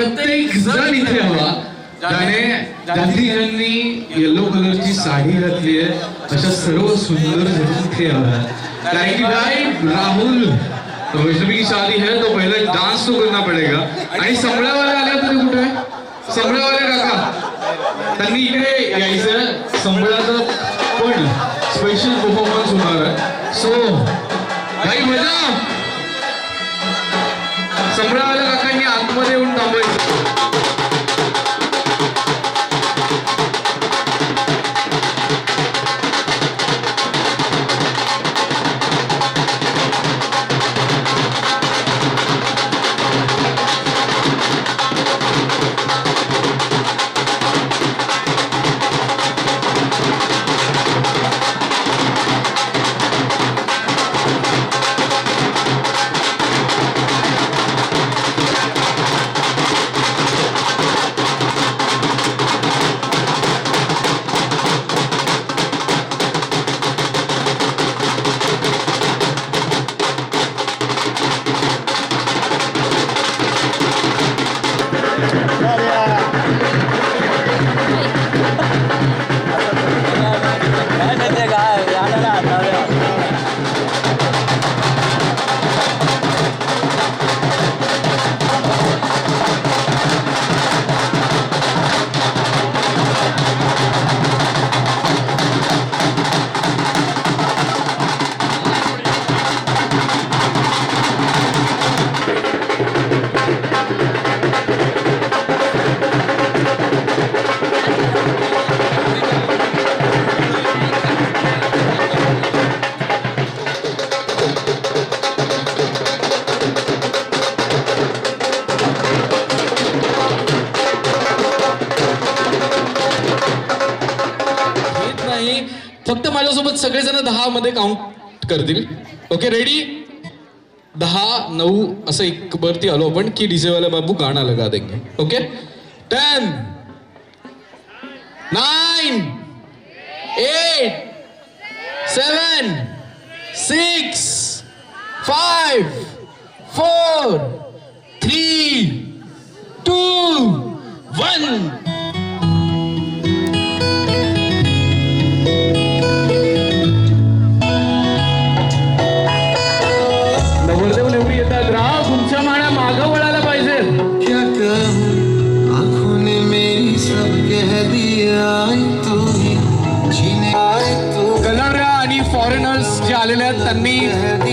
प्रत्येक जण इथे हवा ज्यांनी येलो कलरची साडी घातली आहे अशा सर्व सुंदर जण इथे हवा. कारण की भाई राहुल वैष्णवी की शादी है तो पहले डांस तो करना पड़ेगा. आणि संबळावाले आले होते कुठे आहे? संबळावाले काका त्यांनी इकडे यायचं. संबळाचं पण स्पेशल परफॉर्मन्स होणार आहे. सो काही मजा. संबळावाल्या काकांनी आतमध्ये येऊन थांबायचं. फक्त माझ्यासोबत सगळेजण 10 मध्ये काउंट करतील. Okay ready? 10 9 असं एक वरती आलो आपण की डीजे वाला बाबू गाणं लगा देंगे. ओके 10 9 8 7 6 5 4 3 2 1. कलर आणि फॉरेनर्स जे आलेले आहेत त्यांनी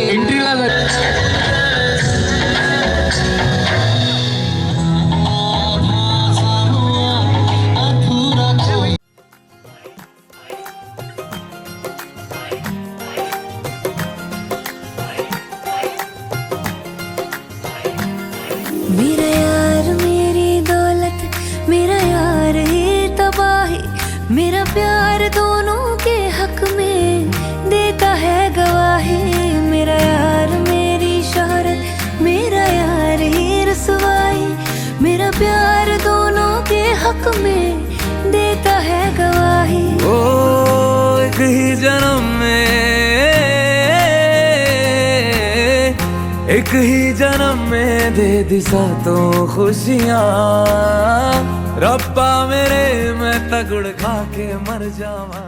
एंट्रीला मेरा यार मेरी दौलत, मेरा यार ये तबाही, मेरा प्यार दोनों के हक में देता है गवाही. मेरा यार मेरी शोहरत, मेरा यार ये रसवाई, मेरा प्यार दोनों के हक में देता है गवाही. ओ एक ही जन्म में, एक ही जन्म में दे दी सातों खुशियाँ. रब्बा मेरे मैं तगड़ खा के मर जावा.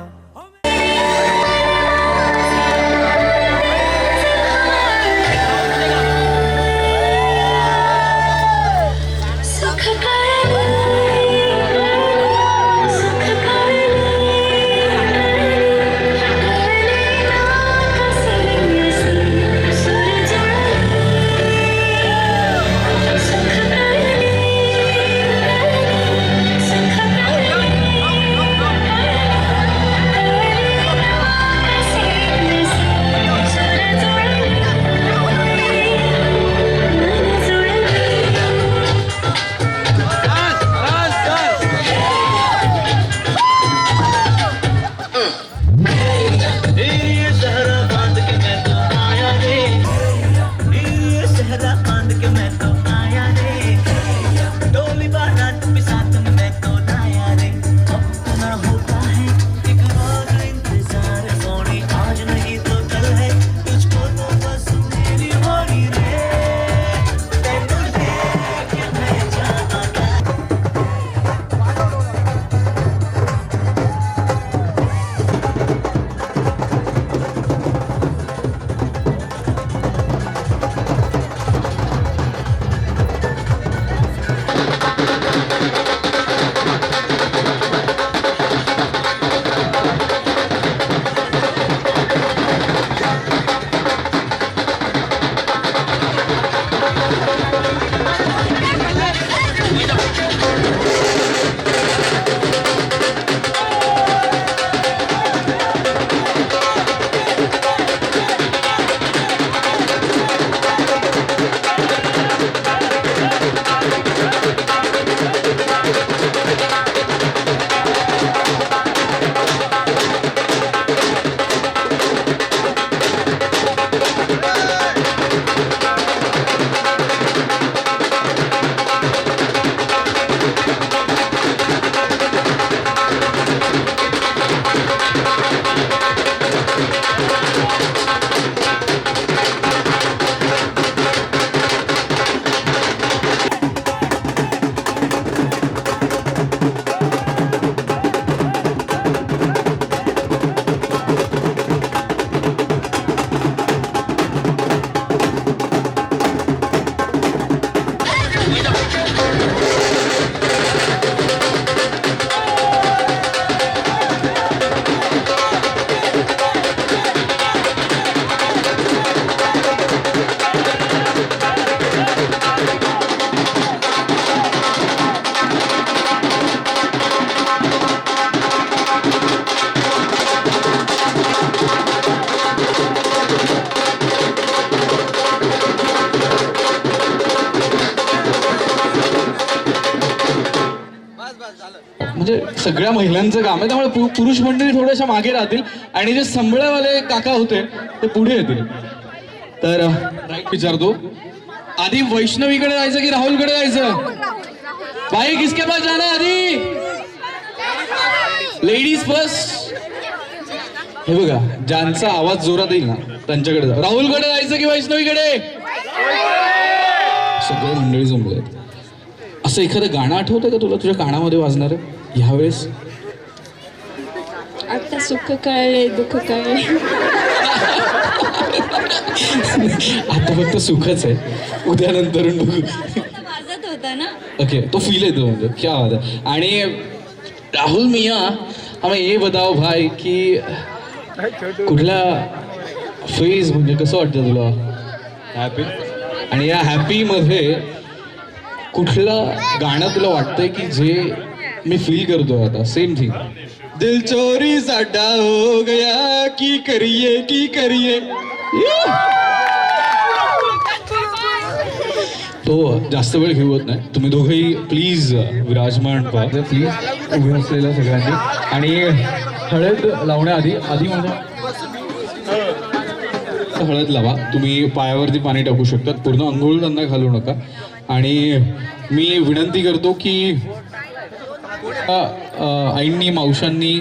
म्हणजे सगळ्या महिलांचं काम आहे, त्यामुळे पुरुष मंडळी थोड्याशा मागे राहतील आणि जे संबळवाले काका होते ते पुढे येतील. तर विचारतो, आधी वैष्णवीकडे जायचं की राहुलकडे जायचं? भाई किसके पास जाना है आधी? Ladies first. हे बघा, ज्यांचा आवाज जोरात येईल ना त्यांच्याकडे जा. राहुलकडे जायचं की वैष्णवीकडे? सगळे मंडळी जमले. असं एखादं गाणं आठवतं का तुला तुझ्या कानामध्ये वाजणार ह्यावेळेस? आता सुख कळले दुःख कळले. आता फक्त सुखच आहे, उद्यानंतर बघू. वाजत होता ना. ओके, तो फील येतो म्हणजे क्या बात है. आणि राहुल मिया, हमें ये बताओ भाई की कुठला फेज म्हणजे कसं वाटतं तुला? हॅपी. आणि या हॅपी मध्ये कुठलं गाणं तुला वाटतंय की जे मी फील करतोय आता? Same thing. दिल चोरी साडा हो गया की करिए. तो जास्त वेळ घेऊत नाही. तुम्ही दोघंही प्लीज विराजमान व्हा, प्लीज उभे असलेल्या सगळ्यांनी. आणि हळद लावण्याआधी माझा हळद लावा. तुम्ही पायावरती पाणी टाकू शकतात, पूर्ण अंघोळ त्यांना घालू नका. आणि मी विनंती करतो की आईंनी मावशांनी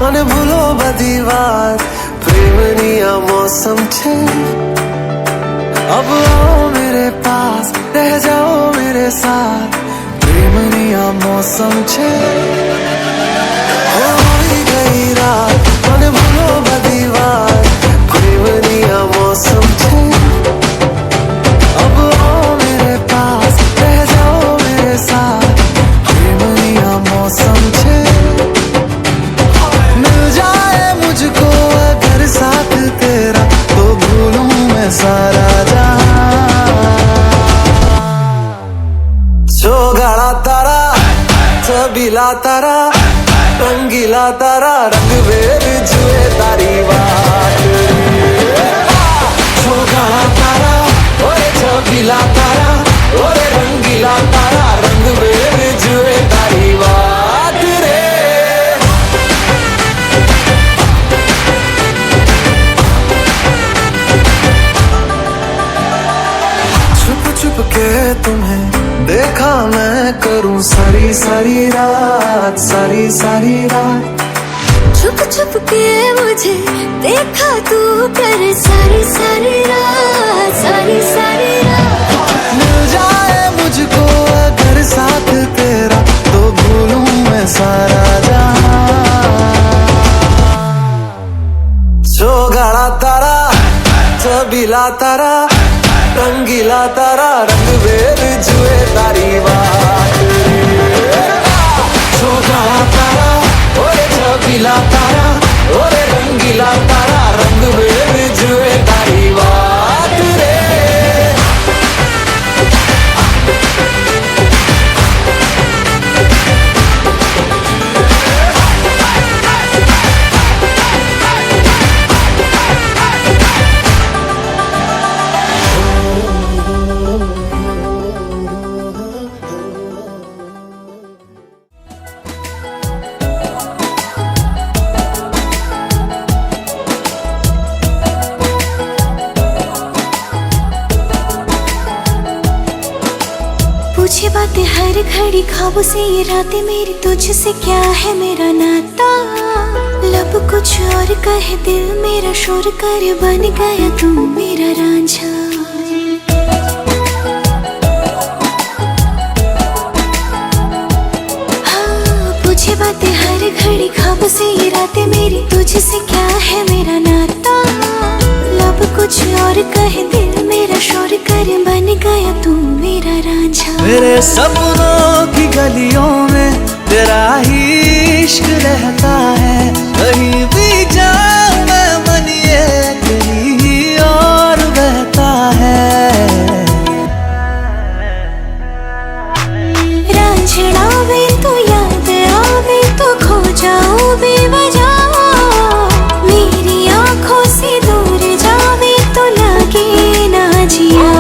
અને ભૂલો બધી વાત પ્રેમની આ મૌસમ છે. अब आओ मेरे पास रह जाओ मेरे साथ प्रेमनी आ मौसम छे. होई गई रात અને ભૂલો બધી વાત પ્રેમની આ मौसम छे. अब आओ मेरे पास रह जाओ मेरे साथ प्रेमनी आ मौसम छे. मिल जाए मुझको अगर साथ तेरा तो भूलूं मैं सारा गाड़ा तारा छबीला तारा रंगीला तारा रंग बेर जुए तारी बात. गाड़ा तारा ओरे छबीला तारा ओरे रंगीला तारा रंग बेर जुए तारी बात रे. छुप छुप के तुम्हें देखा मैं करूं सारी सारी रात छुप छुप के मुझे देखा तू कर सारी सारी रात. मिल जाए मुझको अगर साथ तेरा तो भूलूं मैं सारा जहां. जो गाड़ा तारा छबीला तारा रंगीला तारा रंग बेर जुए तारी बात. जो गाड़ा तारा ओरे छबीला तारा ओरे रंगीला तारा रंग बेर जुए तारी बात रे. बातें हर घड़ी ख्वाबों से ये रातें मेरी तुझसे क्या है मेरा नाता। लब कुछ और कहे दिल मेरा शोर कर बन गया तू मेरा रांझा। हाँ पूछे बातें हर घड़ी ख्वाबों से ये रातें मेरी तुझसे क्या है मेरा नाता। लब कुछ और कहे दिल मेरा शोर कर बन गया तू मेरा रांझा। मेरे सपनों की गलियों में तेरा ही इश्क रहता है। कहीं भी जाऊं मैं मन ये तेरी ही और बहता है। रांझना वे तो याद आवे तो खो जाऊं बेवजह। मेरी आंखों से दूर जावे तो लगे ना जिया।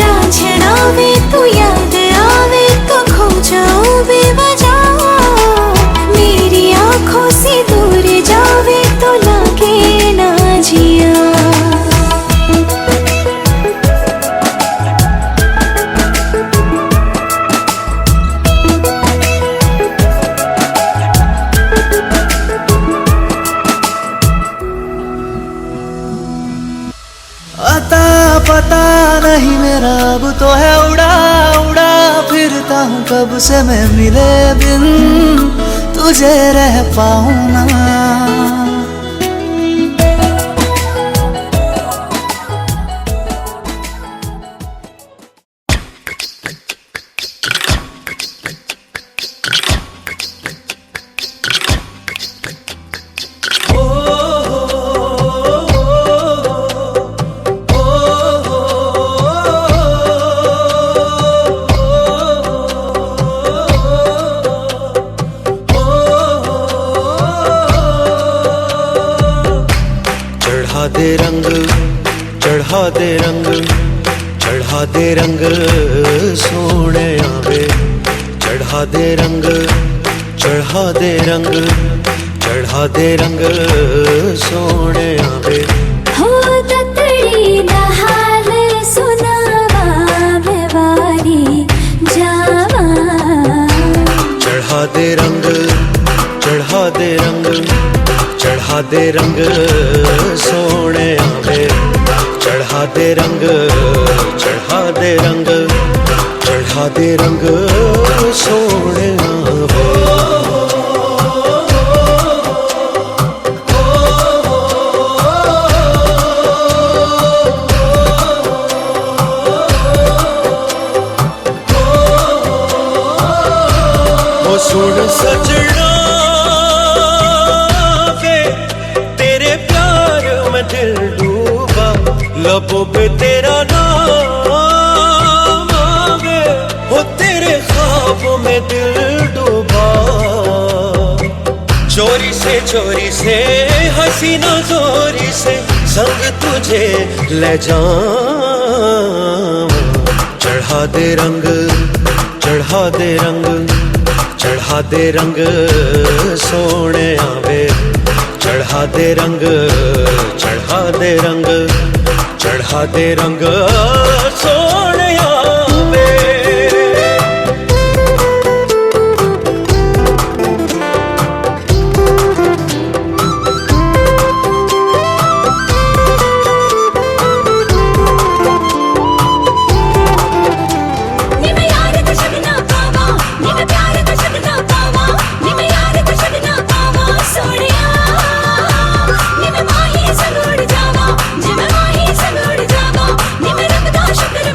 रांझना वे तो याद आवे तो खो जाऊं बेवजह। मेरी आंखों से दूर जावे तो लगे ना जिया। अता पता नहीं मेरा अब तो है उड़ा उड़ा फिरता हूँ कब से मैं मिले बिन तुझे रह पाऊँ ना। चढ़ा दे रंग चढ़ा दे रंग चढ़ा दे रंग सोने आवे। चढ़ा दे रंग चढ़ा दे रंग चढ़ा दे रंग सोने आवे। हो ततड़ी दा हाल सुनावा मैं वारी जावा। चढ़ा दे रंग चढ़ा दे रंग चढ़ा दे रंग सोने आवे। चढ़ा दे रंग चढ़ा दे रंग चढ़ा दे रंग सोने आवे। वो सुन सजना दिल डूबा लबों पे तेरा नाम आवे। वो तेरे ख्वाबों में दिल डूबा। चोरी से हसीना जोरी से संग तुझे ले जाऊं। चढ़ा दे रंग चढ़ा दे रंग चढ़ा दे रंग सोने आवे। चढ़ा दे रंग चढ़ा दे रंग चढ़ा दे रंग सोने आवे। शुक्र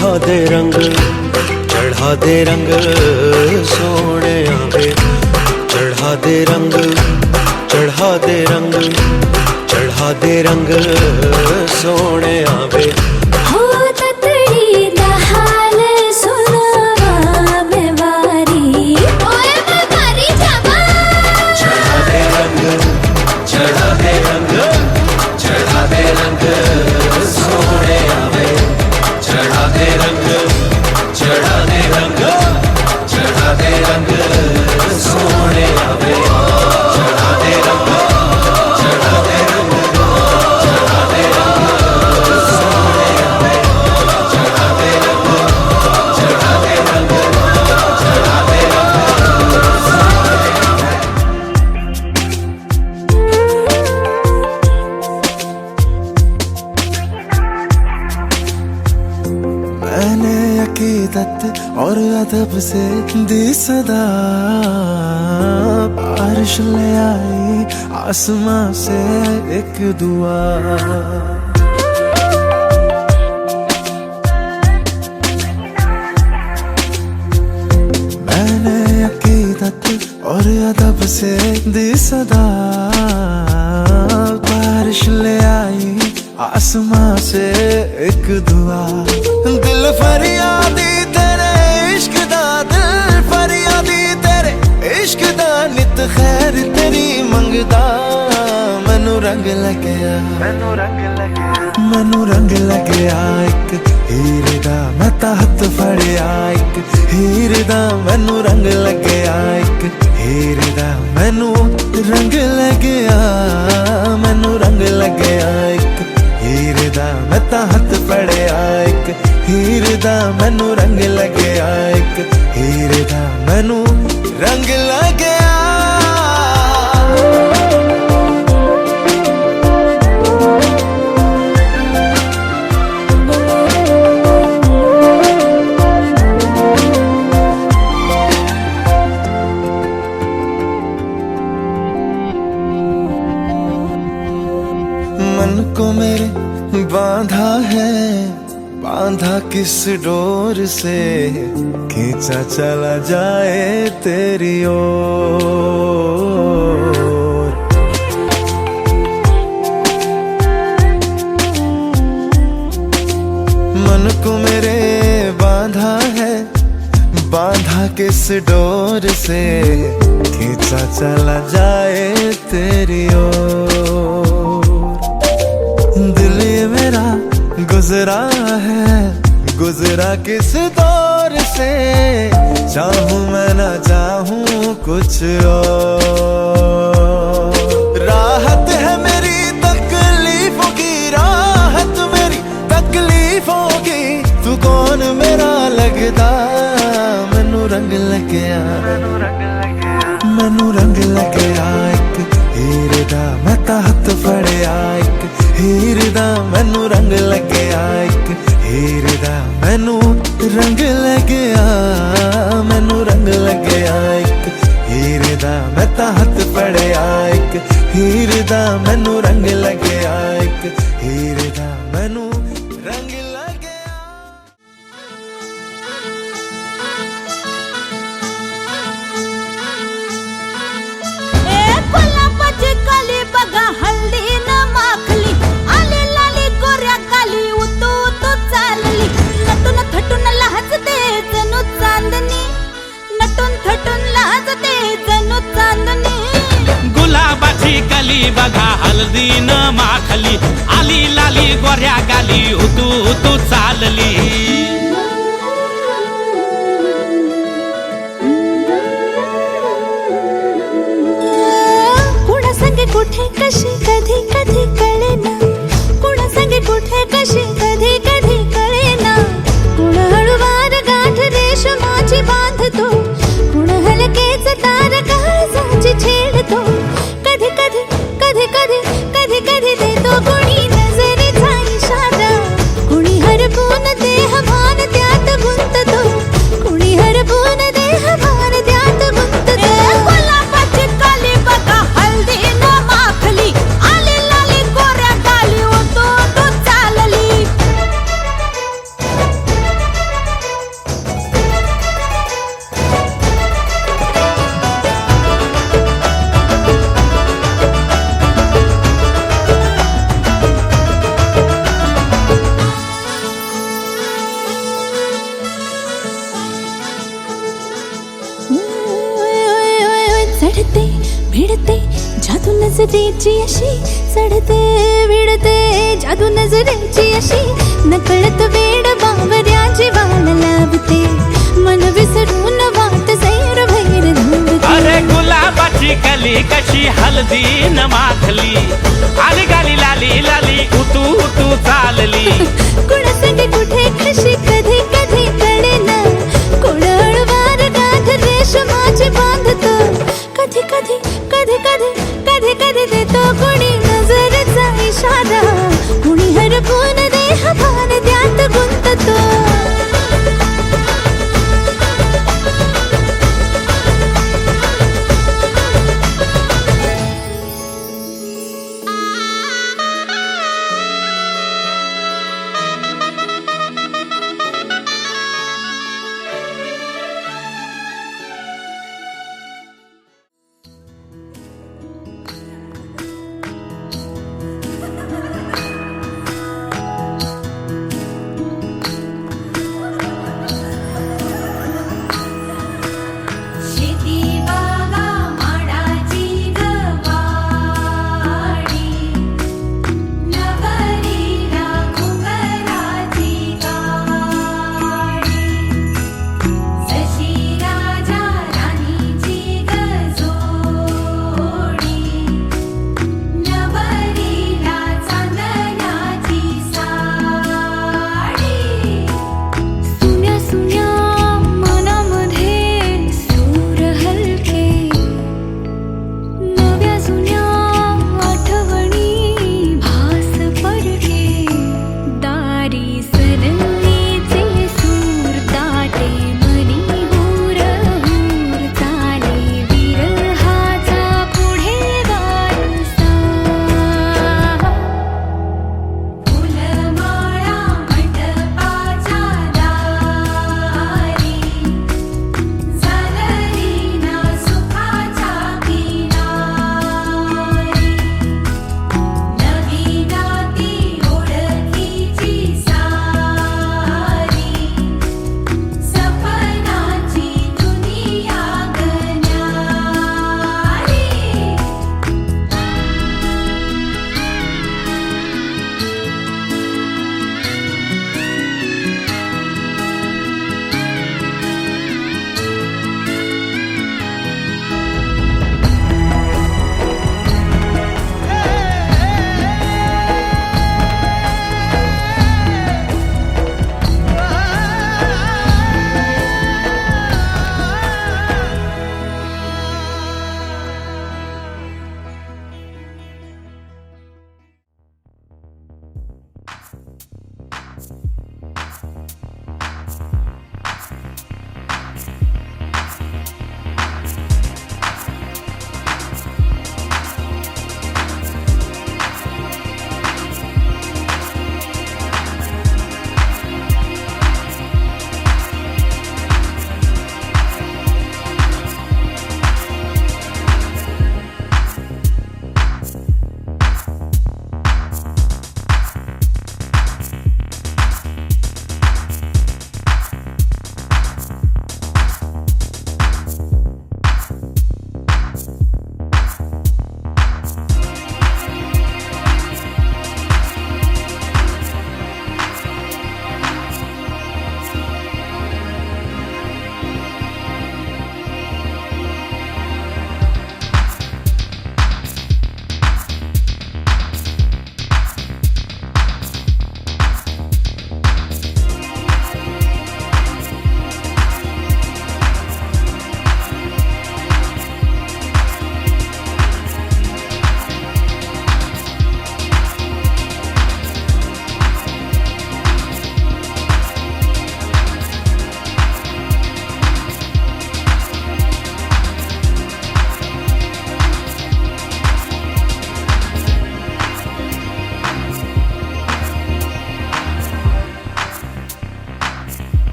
चढ़ा दे रंग सोने आवे, चढ़ा दे रंग सोने आवे। हो ततड़ी दा हाल सुनावा मैं बारी, ओए मैं बारी जावा। चढ़ा दे रंग सोने आवे, चढ़ा दे रंग सोने आवे, चढ़ा दे रंग मैंने अकीदत और अदब से दी सदा, बारिश ले आई आसमां से एक दुआ। मैंने अकीदत और अदब से दी सदा, बारिश ले आई आसमां से एक दुआ। दिल फरियादी तेरे इश्क दा, दिल फरियादी तेरे इश्क दा, नित खैर तेरी मंगदा। मैनू रंग लग्या एक हीर दा, मैं तां हत्थ फड़िया एक हीर दा। मैनू रंग लग्या एक हीर दा, मैनू रंग लग्या एक हीर दा। मैं तां हत्थ फड़िया एक हीर दा, मैनू रंग लग्या एक हीर दा, मैनू रंग लग्या। मन को मेरे बांधा किस डोर से, खींचा चला जाए तेरी ओर। मन को मेरे बांधा किस डोर से, खींचा चला जाए तेरी ओर। दिल ये मेरा गुजरा किस दौर से, चाहूं मैं ना चाहूं कुछ और। राहत है मेरी तकलीफों की, राहत मेरी तकलीफों की, तू कौन मेरा लगदा। मैनू रंग लग्या एक हीर दा, मैं तां हत्थ फड़िया एक हीर दा। मैनू रंग लग्या एक हीर दा, मैनू रंग लग्या एक हीर दा। मैं तां हत्थ फड़िया एक हीर दा, मैनू रंग लग्या एक हीर दा, मैनू रंग लग्या। गुलाबाची कली बघा हल्दी न माखली, आली लाली गोऱ्या गाली उतू उतू चालली। नटून थटून लाजते जणू चांदणी, नटून थटून लाजते जणू चांदणी। गुलाबाची कली बघा हल्दी न माखली, आली लाली गोऱ्या गाली उतू उतू चालली। कुठे कशी कधी कधी कळेना, कुणा संगे कुठे कशी कधी कधी कळेना। कुण हळूवार गाठ रेशमाची बांधतो, कुण हलकेच तार काळजाची छेडतो। कधी कधी कधी कधी कधी कधी देतो कुणी नजरेचा इशारा, कुणी हर विडते जादू नजरेची अशी चढते विडते जादू नजरेची अशी नकळत वेड बावऱ्या जीवाला लावते मन विसरून वाट सैर भैर धावते अरे गुलाबाची कली कशी हलदीन माखली आली गाली लाली लाली उतू उतू चालली कुणासाठी कुठे कशी कधी कधी कळेना कोण अळवार गाठ रेशमाची बांधतो कधी कधी कधी कधी कधी कधी देतो कोणी नजरेचा इशारा कुणी हरपून देह भान त्यात गुंततो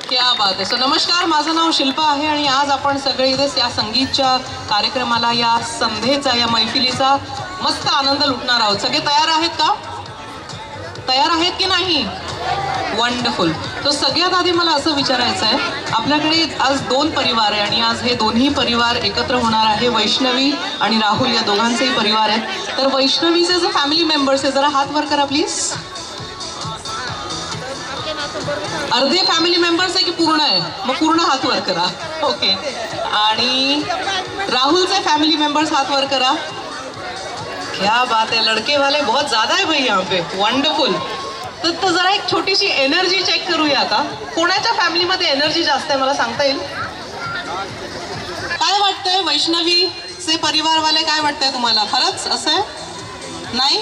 क्या बात आहे. सो नमस्कार, माझं नाव शिल्पा आहे आणि आज आपण सगळे इथे या संगीतच्या कार्यक्रमाला, या संध्येचा, या मैफिलीचा मस्त आनंद लुटणार आहोत. सगळे तयार आहेत का? तयार आहेत की नाही? वंडरफुल. तो सगळ्यात आधी मला असं विचारायचं आहे, आपल्याकडे आज 2 परिवार आहे आणि आज हे दोन्ही परिवार एकत्र होणार आहे. वैष्णवी आणि राहुल या दोघांचेही परिवार आहेत. तर वैष्णवीचे जे फॅमिली मेंबर्स आहे, जरा हात वर करा प्लीज. अर्धे फॅमिली मेंबर्स आहे की पूर्ण आहे? मग पूर्ण हात वर करा. ओके. आणि राहुलचे फॅमिली मेंबर्स हात वर करा. क्या बात है, लड़के वाले बहुत ज्यादा है भाई यहाँ पे. वंडरफुल. तर जरा एक छोटीशी एनर्जी चेक करूया का? कोणाच्या फॅमिलीमध्ये एनर्जी जास्त आहे मला सांगता येईल? काय वाटतंय वैष्णवीचे परिवारवाले, काय वाटतंय तुम्हाला? खरंच असं आहे? नाही?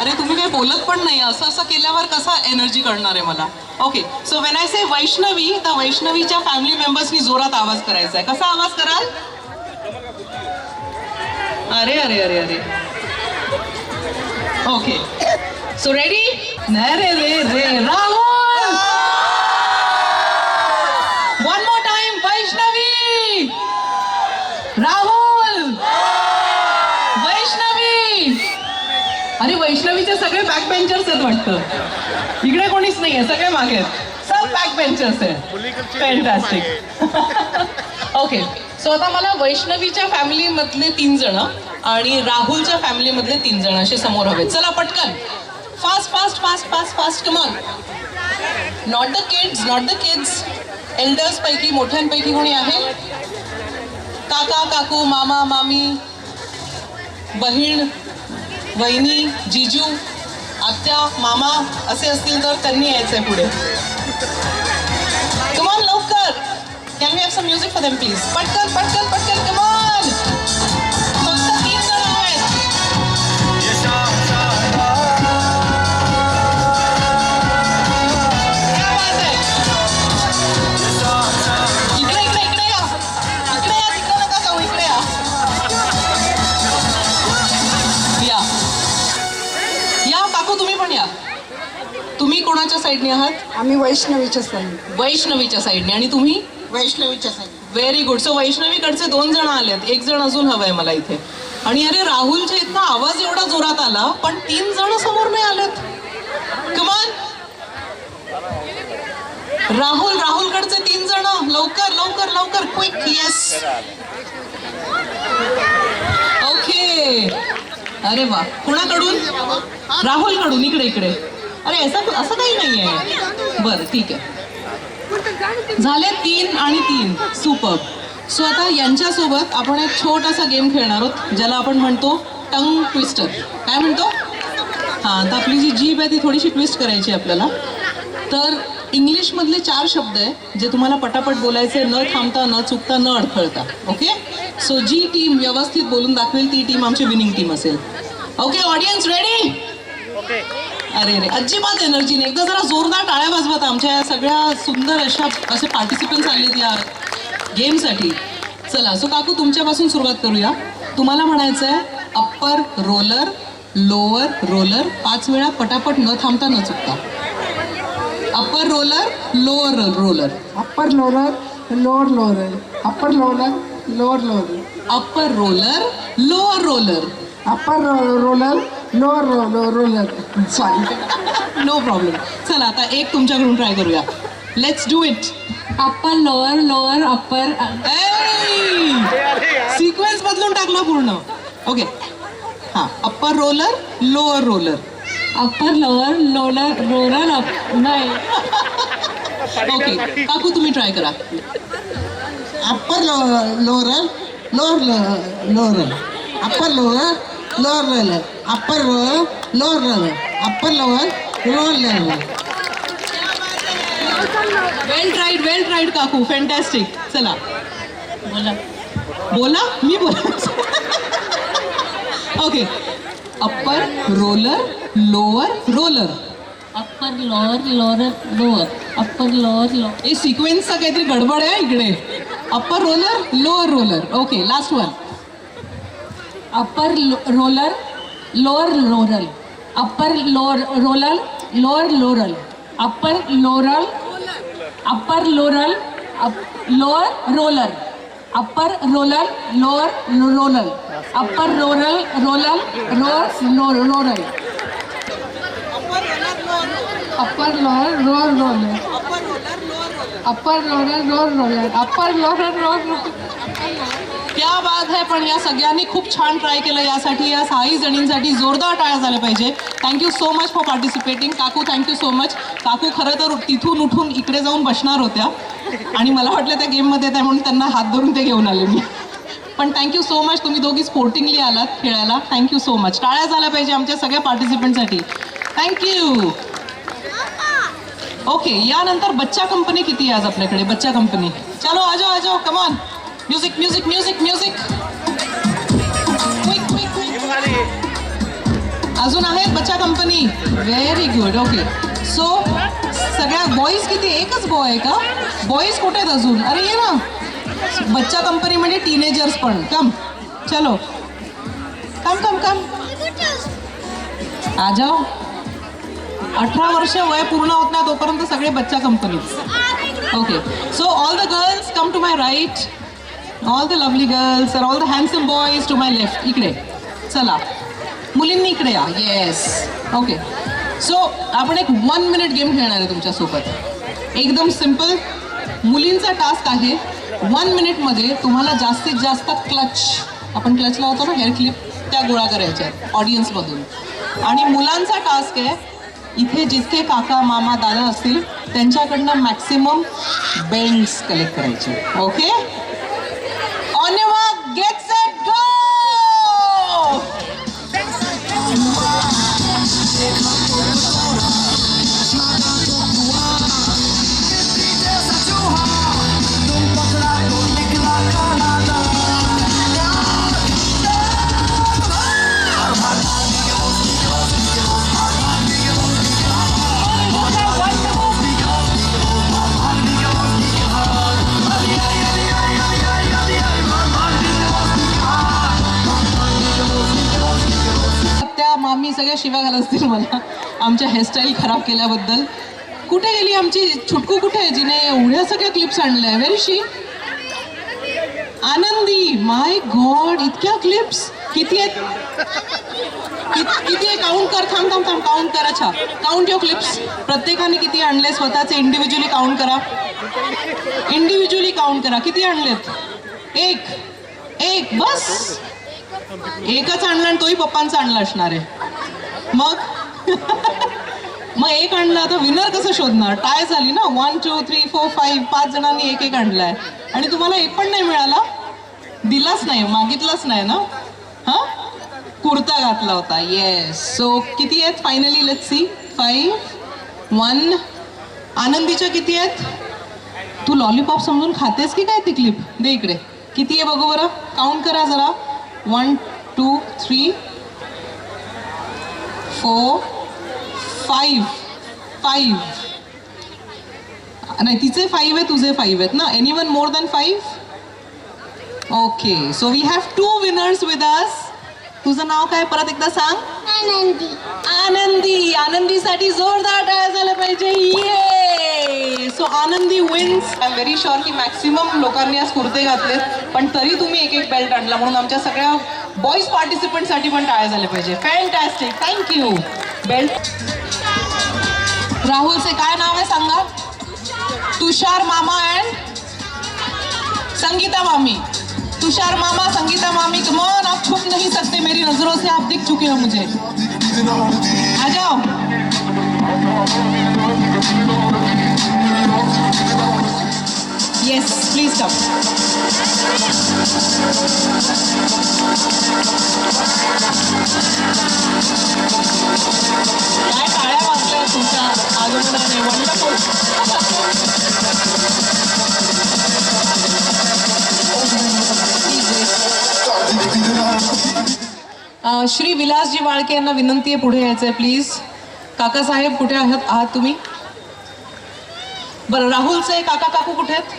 अरे तुम्ही काही बोलत पण नाही. असं असं केल्यावर कसा एनर्जी कळणार आहे मला? ओके. सो व्हेन आय से वैष्णवी, तर वैष्णवीच्या फॅमिली मेंबर्सनी जोरात आवाज करायचा आहे. कसा आवाज कराल? अरे अरे अरे अरे. ओके. So ready? रे रे रे Rahul. One more time. Vaishnavi, Rahul, Vaishnavi. अरे वैष्णवीचे सगळे बॅक बेंचर्स आहेत वाटतं. इकडे कोणीच नाहीये, सगळे मागे आहेत. सब बॅक बेंचर्स आहेत. फॅन्टॅस्टिक. ओके. सो आता मला वैष्णवीच्या फॅमिलीमधले 3 जण आणि राहुलच्या फॅमिलीमधले 3 जण असे समोर हवेत. चला पटकन. Fast fast fast fast fast. Come on. Not the kids, not the kids. Elders पैकी, मोठ्यांपैकी कोणी आहे? काका, काकू, मामा, मामी, बहीण, वहिनी, जीजू, आत्या, मामा असे असतील तर त्यांनी यायचंय पुढे. कम ऑन लवकर. Can we have some music for them please? पटकन पटकन पटकन. Come on. फक्त 3 जण आहेत. क्या बात आहे. इकडे इकडे इकडे या. इकडे या, तिकडे नका जाऊ, इकडे या. या या काकू, तुम्ही पण या. तुम्ही कोणाच्या साईडने आहात? आम्ही वैष्णवीच्या साईड. वैष्णवीच्या साईडने. आणि तुम्ही? वैष्णवीच्या साईड. Very good. सो वैष्णवीकडचे 2 जण आलेत, 1 जण अजून हवंय मला इथे. आणि अरे राहुलच्या इथनं आवाज एवढा जोरात आला पण 3 जण समोर नाही आलेत. कमान. राहुल, राहुलकडचे 3 जण. लवकर लवकर लवकर. क्विक. येस. ओके. अरे वा. कोणाकडून? राहुलकडून. इकडे इकडे. अरे असं काही नाही आहे. बरं ठीक आहे. झाले 3 आणि 3. सुपर. सो आता यांच्यासोबत आपण एक छोटासा गेम खेळणार आहोत ज्याला आपण म्हणतो टंग ट्विस्टर. काय म्हणतो? हां, तर आपली जी जीभ आहे ती थोडीशी ट्विस्ट करायची आपल्याला. तर इंग्लिशमधले 4 शब्द आहे जे तुम्हाला पटापट बोलायचे, न थांबता, न चुकता, न अडखळता. ओके. सो जी टीम व्यवस्थित बोलून दाखवेल ती टीम आमची विनिंग टीम असेल. ओके. Audience ready? अरे रे, अजिबात एनर्जी नाही. एकदा जरा जोरदार टाळ्या वाजवत. आमच्या या सगळ्या सुंदर असे पार्टिसिपंट्स आलेत या गेमसाठी. चला. सो काकू तुमच्यापासून सुरुवात करूया. तुम्हाला म्हणायचं आहे अप्पर रोलर, लोअर रोलर. 5 वेळा पटापट, न थांबता, न चुकता. Upper roller, lower roller. Upper lower, lower lower. Upper lower, lower lower. Upper roller, lower roller. Upper roller, lower roller. Sorry. No problem. चला आता एक तुमच्याकडून ट्राय करूया. Let's do it. Upper lower lower upper. Sequence बदलून टाकला पूर्ण. Okay. हां. Upper roller, lower roller. Upper lower lower roller up. नाही. ओके. काकू तुम्ही ट्राय करा. Upper lower, lower lower. Upper lower, lower lower. Upper lower, lower lower. Upper lower, lower lower. Well tried काकू. Fantastic. चला बोला. बोला. मी बोला. Okay. Upper roller, lower roller. Upper lower lower lower. Upper lower lower. हे सिक्वेन्सचा काहीतरी गडबड आहे इकडे. Upper roller, lower roller. Okay. Last one. Upper roller lower lower. Upper lower roller lower lower. Upper lower upper lower lower roller upper roller lower roller upper roller roller roller upper lower roller roller upper lower roller roller upper lower roar क्या बात आहे. पण या सगळ्यांनी खूप छान try केलं. यासाठी या 6 जणींसाठी जोरदार टाळ्या झाल्या पाहिजे. Thank you so much for participating. काकू थँक्यू सो मच. काकू खरं तर तिथून उठून इकडे जाऊन बसणार होत्या आणि मला वाटलं त्या गेममध्ये आहे म्हणून त्यांना हात धरून ते घेऊन आले मी. पण थँक्यू सो मच. तुम्ही दोघी स्पोर्टिंगली आलात खेळायला. Thank you so much. टाळ्या झाल्या पाहिजे आमच्या सगळ्या पार्टिसिपंटसाठी. थँक्यू. ओके, यानंतर बच्चा कंपनी किती आहे आज आपल्याकडे? बच्चा कंपनी, चलो आ जाओ, आ जाओ, come on. Music music music music. Quick quick quick. अजून आहेत बच्चा company. Very good. Okay, so सगळ्या बॉईज किती? एकच बॉय आहे का? बॉईज कुठे आहेत अजून? अरे ये ना. बच्चा कंपनी म्हणजे टीनेजर्स पण. कम, चलो, कम कम कम, आ जाओ. 18 वर्ष वय पूर्ण होत नाही तोपर्यंत सगळे बच्चा company. Okay, so all the girls come to my right. All the lovely girls और all the handsome boys to my left. इकडे चला, मुलींनी इकडे या. येस. ओके, सो आपण एक 1 मिनिट गेम खेळणार आहे तुमच्यासोबत. एकदम सिम्पल. मुलींचा टास्क आहे 1 मिनिटमध्ये तुम्हाला जास्तीत जास्त क्लच, आपण क्लच लावतो ना हेअर क्लिप, त्या गोळा करायच्या आहेत ऑडियन्समधून. आणि मुलांचा टास्क आहे इथे जितके काका मामा दादा असतील त्यांच्याकडनं मॅक्सिमम बेल्ट्स कलेक्ट करायचे. Okay, on your mark, get set, go. मामी सगळ्या शिव्या घालत असतील मला आमच्या हेअरस्टाईल खराब केल्याबद्दल. कुठे गेली आमची छुटकू? कुठे आहे जिने एवढ्या सगळ्या क्लिप्स आणल्या? व्हेरी शी. आनंदी, माय गॉड, इतक्या क्लिप्स किती आहेत? किती आहे? काउंट कर. थांब थांब थांब, काउंट कर. अच्छा, काउंट युअर क्लिप्स. प्रत्येकाने किती आणले स्वतःचे इंडिव्हिज्युअली काउंट करा. इंडिव्हिज्युअली काउंट करा. किती आणलेत? एक बस. एकच आणला आणि तोही पप्पांचा आणला असणार आहे. मग मग एक आणला, आता विनर कसं शोधणार? टाय झाली ना. 1 2 3 4 5 5 जणांनी एक आणलाय आणि तुम्हाला एक पण नाही मिळाला. दिलाच नाही, मागितलाच नाही ना. हा, कुर्ता घातला होता. येस. सो किती आहेत फायनली? Let's see. 5 1. आनंदीच्या किती आहेत? तू लॉलीपॉप समजून खातेस की काय ती क्लिप? दे इकडे. किती आहे बघू बरं, काउंट करा जरा. 1 2 3 4 5 नाही, तिचे 5 आहे, तुझे 5 आहेत ना. Anyone more than 5? Okay, so we have 2 winners with us. तुझं नाव काय परत एकदा सांग? आनंदी. आनंदी. आनंदीसाठी जोरदार टाळ्या झाल्या पाहिजे. ये. सो आनंदी wins. I am very sure की मॅक्सिमम लोकांनी आज कुर्ते घातलेत, पण तरी तुम्ही एक बेल्ट आणला म्हणून आमच्या सगळ्या बॉईज पार्टिसिपंटसाठी पण टाळ्या झाल्या पाहिजे. Fantastic, thank you. बेल्ट. राहुलचे काय नाव आहे सांगा? तुषार मामा अँड संगीता मामी. तुषार मामा, संगीता मामी, कम ऑन, आप छुप नहीं सकते मेरी नजरों से, आप दिख चुके हो मुझे. आ जाओ. Yes, please come. काय टाळ्या वाजल्या तुमच्या आगमनाने. वंडरफुल. श्री विलासजी वाळके यांना विनंती आहे पुढे यायचंय प्लीज. काकासाहेब कुठे आहात तुम्ही? बरं, राहुलचे काका काकू कुठे आहेत?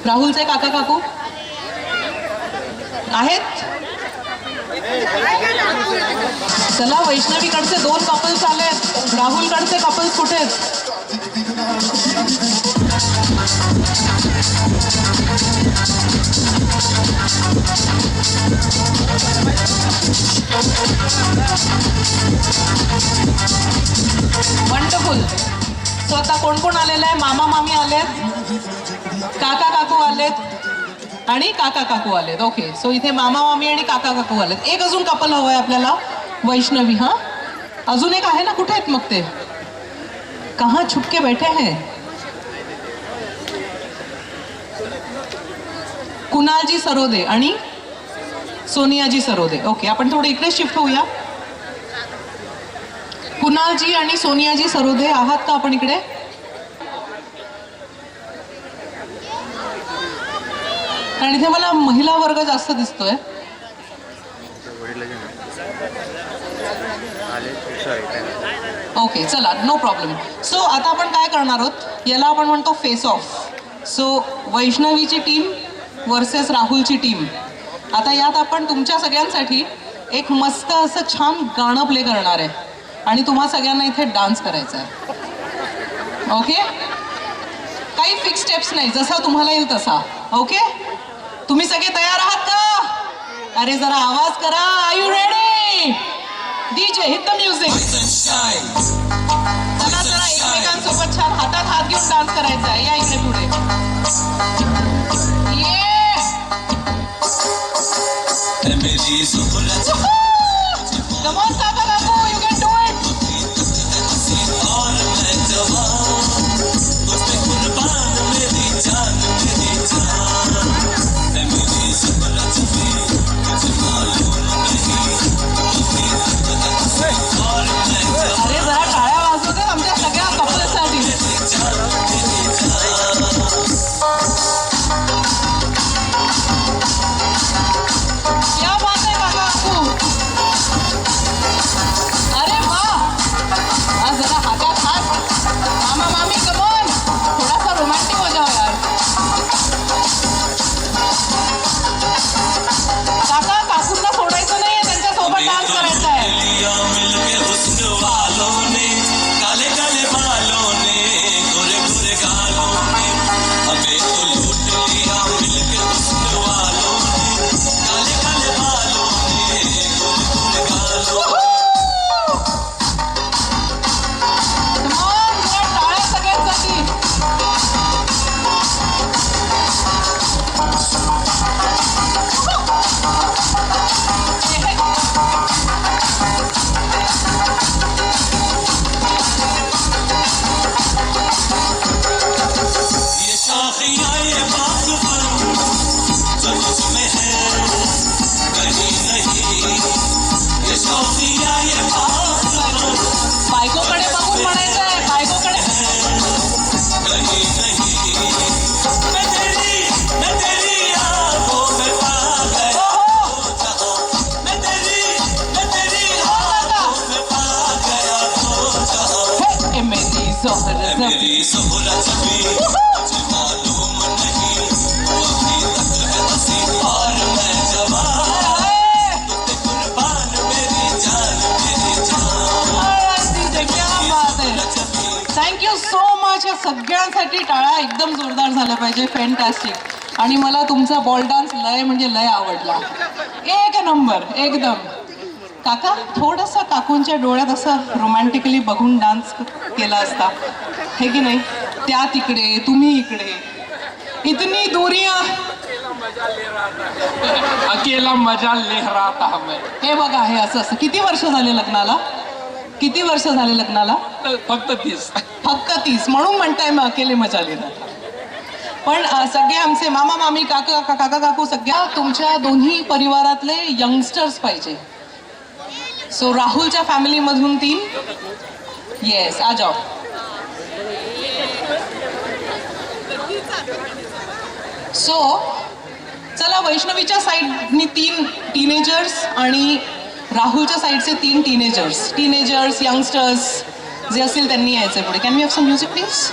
राहुलचे काका काकू आहेत? चला, वैष्णवीकडचे 2 कपल्स आलेत. राहुलकडचे कपल्स कुठे आहेत? वंडरफुल. सो आता कोण कोण आलेलं आहे? मामा मामी आलेत, काका काकू आलेत आणि काका काकू आलेत. ओके, सो इथे मामा मामी आणि काका काकू आलेत. एक अजून कपल हवंय आपल्याला, वैष्णवी. हा, अजून एक आहे ना, कुठे आहेत मग ते? कहाँ छुपके बैठे हैं? कुणालजी सरोदे आणि सोनियाजी सरोदे. ओके, आपण थोडं इकडे शिफ्ट होऊया. कुणालजी आणि सोनियाजी सरोदे आहात का आपण इकडे? कारण इथे मला महिला वर्ग जास्त दिसतोय. ओके, चला, नो प्रॉब्लेम. सो आता आपण काय करणार आहोत, याला आपण म्हणतो फेस ऑफ. सो वैष्णवीची टीम वर्सेस राहुलची टीम. आता यात आपण तुमच्या सगळ्यांसाठी एक मस्त असं छान गाणं प्ले करणार आहे आणि तुम्हा सगळ्यांना इथे डान्स करायचा आहे. ओके, काही फिक्स स्टेप्स नाही, जसा तुम्हाला येईल तसा. ओके, तुम्ही सगळे तयार आहात का? अरे जरा आवाज करा. Are you ready? DJ hit the music. चला जरा एकमेकांसोबत छान हातात हात घेऊन डान्स करायचा आहे. या इकडे पुढे. ये Come on, Kaka Kaku, you can do it. अरे जरा टाळ्या वाजवू दे आमच्या सगळ्या कपल्ससाठी. क्या बात है काका काकू. अरे वाह, आज जरा हातात हात. मामा मामी कम ऑन, थोडासा रोमॅन्टिक हो जाओ यार. काका काकूंना सोडायचं नाहीये, त्यांच्यासोबत डान्स करायचा आहे. बायकोकडे बघून म्हणायचं आहे, बायकोकडे. Thank you so much. या सगळ्यांसाठी टाळ्या एकदम जोरदार झाल्या पाहिजे. फॅन्टॅस्टिक. आणि मला तुमचा बॉल डान्स लय म्हणजे लय आवडला. एक नंबर एकदम. काका, थोडंसं काकूंच्या डोळ्यात असं रोमॅन्टिकली बघून डान्स केला असता, हे की नाही? त्या तिकडे, तुम्ही इकडे, इतनी दूरियां. अकेला मजा ले रहा था मैं. हे बघा, हे असं असं. किती वर्ष झाले लग्नाला? किती वर्ष झाले लग्नाला? फक्त 30. फक्त 30. म्हणून म्हणताय मग अकेले मजा लेना. पण सगळे आमचे मामा मामी काका काका काकू सगळ्या तुमच्या दोन्ही परिवारातले यंगस्टर्स पाहिजे. सो राहुलच्या फॅमिलीमधून 3. येस, आ जाओ. सो चला, वैष्णवीच्या साईडनी 3 टीनेजर्स आणि राहुलच्या साईडचे 3 टीनेजर्स यंगस्टर्स जे असतील त्यांनी यायचं पुढे. Can we have some music please?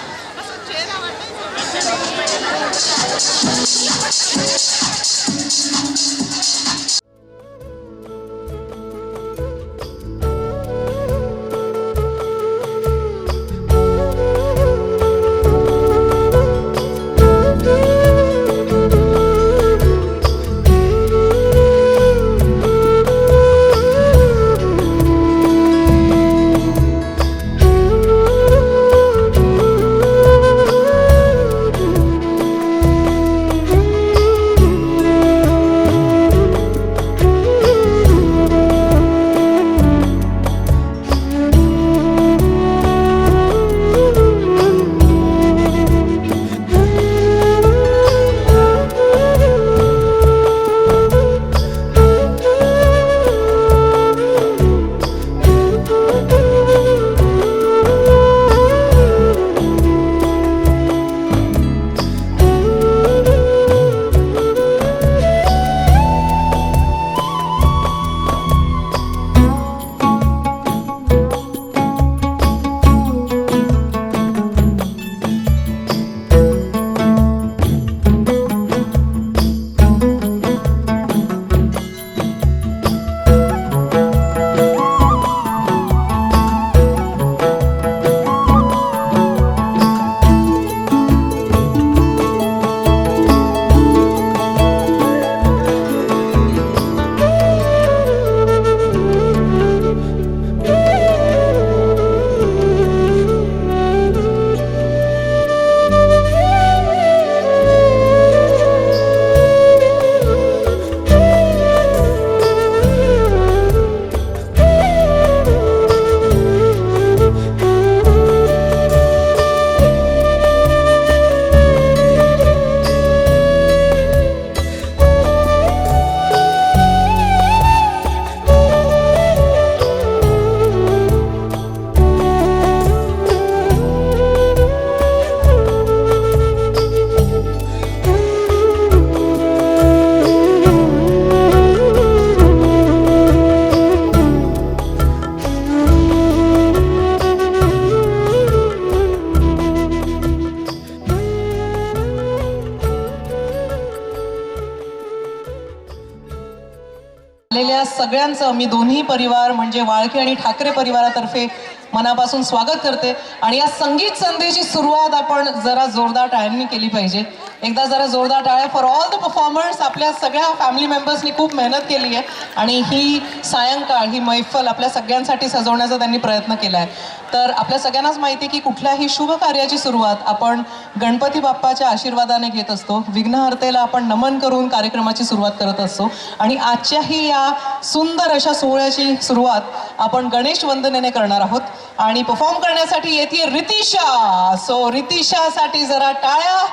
आलेल्या सगळ्यांचं मी दोन्ही परिवार म्हणजे वाळके आणि ठाकरे परिवारातर्फे मनापासून स्वागत करते. आणि या संगीत संध्येची सुरुवात आपण जरा जोरदार टाळ्यांनी केली पाहिजे. एकदा जरा जोरदार टाळ्या फॉर ऑल द परफॉर्मर्स. आपल्या सगळ्या फॅमिली मेंबर्सनी खूप मेहनत केली आहे आणि ही सायंकाळ ही मैफल आपल्या सगळ्यांसाठी सजवण्याचा त्यांनी प्रयत्न केला आहे. तर आपल्या सगळ्यांनाच माहिती आहे की कुठल्याही शुभ कार्याची सुरुवात आपण गणपती बाप्पाच्या आशीर्वादाने घेत असतो. विघ्नहर्तेला आपण नमन करून कार्यक्रमाची सुरुवात करत असतो आणि आजच्याही या सुंदर अशा सोहळ्याची सुरुवात आपण गणेश वंदनेने करणार आहोत. आणि परफॉर्म करण्यासाठी येते रितिशा. सो रितिशासाठी जरा टाळ्या.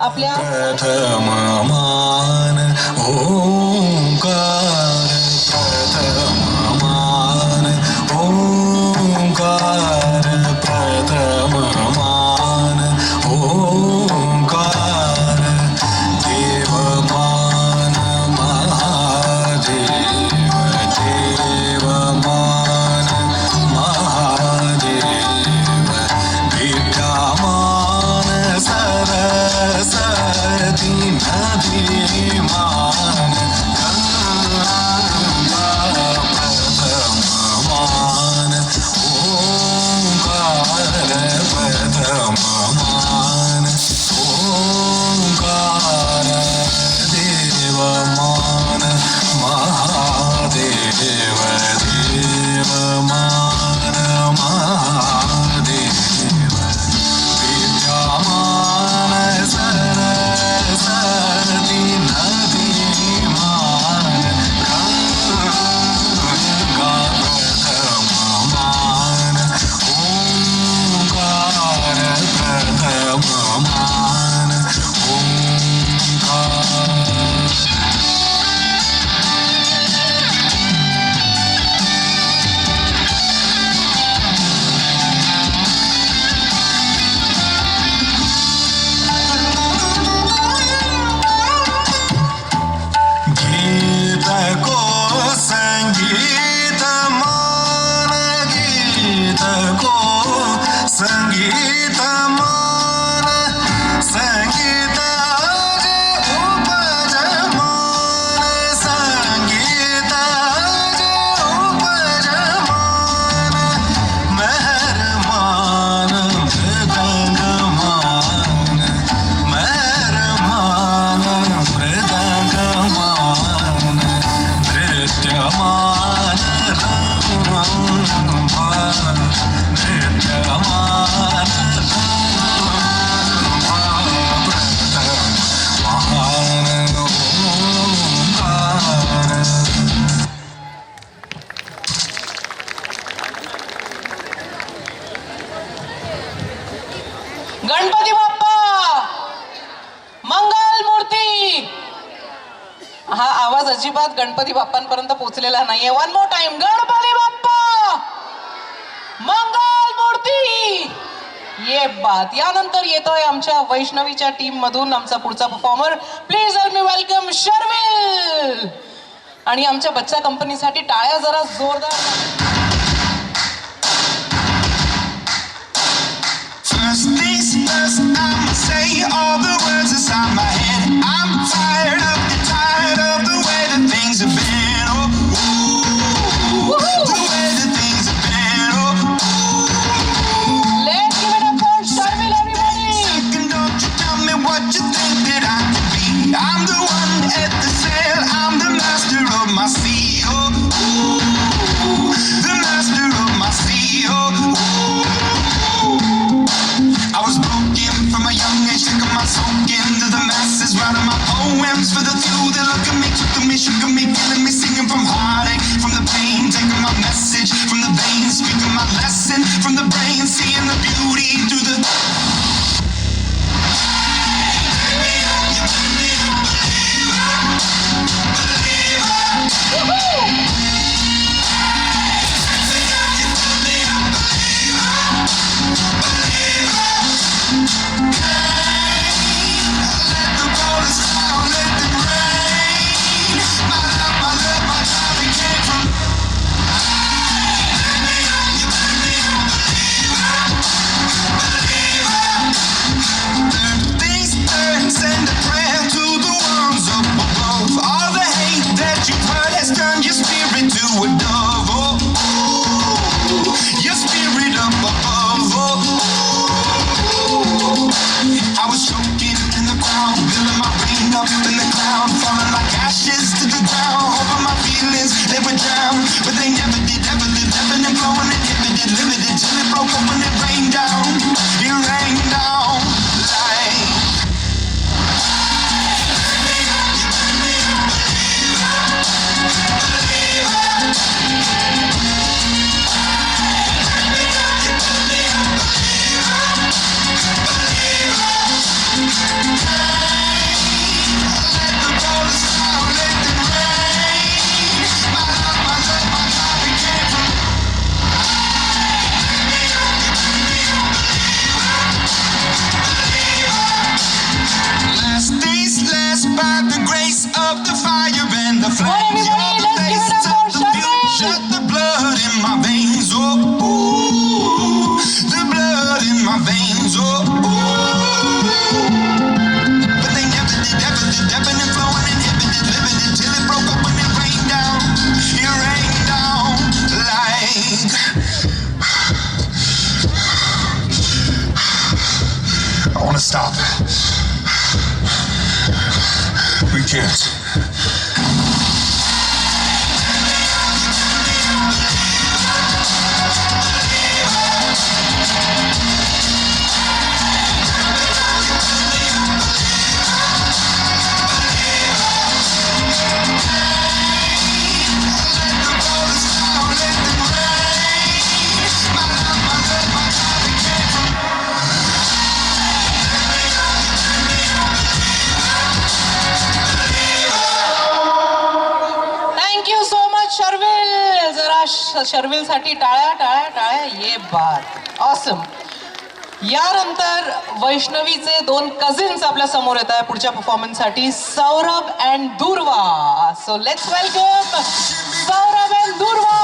आपल्या प्रथम मान ओंकार, प्रथम मान ओंकार, प्रथम मान ओंकार, देव मान महादेव, देव मान महादेव, विद्यामान सरस्वती नदीमान, गंगा प्रथम मान ओंकार, प्रथम मान ओंकार, देव मान महादेव, देव मान महादेव, विद्यामान सरस्वती नदीमान, गंगा प्रथम मान ओंकार, प्रथम मान ओंकार. गीत को संगीत मान, गीत को संगीत मान, संगीत आज उपज मान, संगीत आज उपज मान, मेहरमान मृदंग मान, मेहरमान मृदंग मान, नृत्यमान नृत्यमान महान ओंकार. गणपती बाप्पा मंगल मूर्ती. हा आवाज अजिबात गणपती बाप्पांपर्यंत पोहोचलेला नाहीये. One more time. Ganpati Bappa Mangal Murti. ये बात. यानंतर येतोय आमच्या वैष्णवीच्या टीम मधून आमचा पुढचा performer. Please help me welcome Sharmil. आणि आमच्या बच्चा कंपनीसाठी टाळ्या जरा जोरदार. First things first, I'ma say all the words inside my head. I'm tired of the way that things have been. Oh, ooh, the way that things have been. Oh, Let's give it up for Sharmil, everybody. second, don't you tell me what you think that I could be. I'm the one at the sail. I'm the master of my sea. Oh, ooh, the master of my sea. Oh, I was broken from a young age, taking my soak into the masses, writing my poems for the few that look at me, took at me, shook at me, feeling me, singing from heartache, from the pain, taking my message from the veins, speaking my lesson from the brain, seeing the beauty through the. Let the waters down, let them rain. My love, my love, my love. broke up when it rained down. It rained down like. Last days last by the grace of the fire and the flames. You're the face of the future, the blood in my veins. Oh, ooh, the blood in my veins. Oh, ooh. But they never did, ebbing and flowing, inhibited, limited, till it broke up when it rained down. It rained down like. I wanna stop. We can't. Thank you so much Sharvil. जरा शर्विल साठी टाळ्या टाळ्या टाळ्या. ये बात awesome. यानंतर वैष्णवीचे 2 cousins आपल्या समोर येत आहे पुढच्या परफॉर्मन्स साठी, सौरभ अँड दुर्वा. So let's welcome Saurabh and दुर्वा.